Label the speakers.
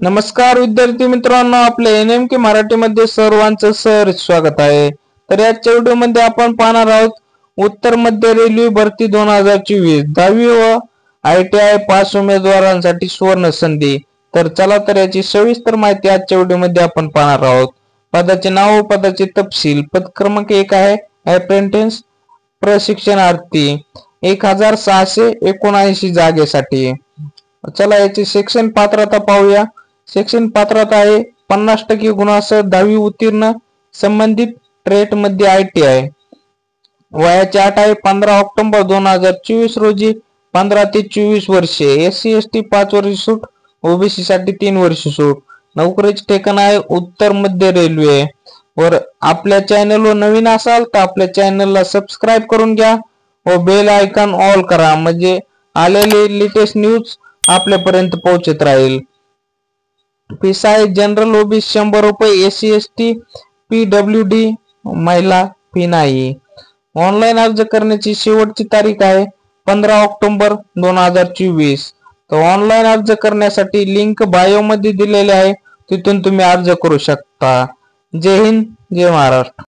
Speaker 1: नमस्कार विद्यार्थी मित्रांनो, आपल्या एनएमके मराठीमध्ये सर्वांचं स्वागत आहे। तर याच्या व्हिडिओमध्ये आपण पाहणार आहोत उत्तर मध्य रेल्वे भरती 2024 10वी व ITI पास उमेदवारांसाठी सुवर्ण संधी। तर चला तर याची सविस्तर माहिती आजच्या व्हिडिओमध्ये आपण पाहणार आहोत। पदाचे नाव व पदाचे तपशील। पद क्रमांक 1 आहे अप्रेंटिस प्रशिक्षणार्थी 1679 जागेसाठी। चला याची सेक्शन पात्रता पाहूया। सेक्शन पात्रता आहे 50% गुणासह 10वी उत्तीर्ण, संबंधित ट्रेट मध्ये ITI। वयाची अट आहे 15 ऑक्टोबर 2024 रोजी 15 ते 24 वर्षे। SC ST 5 वर्ष सूट, OBC साठी 3 वर्ष सूट। नोकरीचे ठिकाण आहे उत्तर मध्य रेल्वे। वर आपल्या चॅनलवर नवीन असाल तर आपल्या चॅनलला सबस्क्राइब करून घ्या व बेल आयकॉन ऑल करा, म्हणजे आलेले लेटेस्ट न्यूज आपल्यापर्यंत पोहोचत राहील। फीस आहे जनरल OBC 100 रुपये, SC ST PWD महिला फी नाही। ऑनलाइन अर्ज करण्याची शेवटची तारीख आहे 15 ऑक्टोबर 2024। तर ऑनलाइन अर्ज करण्यासाठी लिंक बायो मध्ये दिलेली आहे, तिथून तुम्ही अर्ज करू शकता। जय हिंद, जय महाराष्ट्र।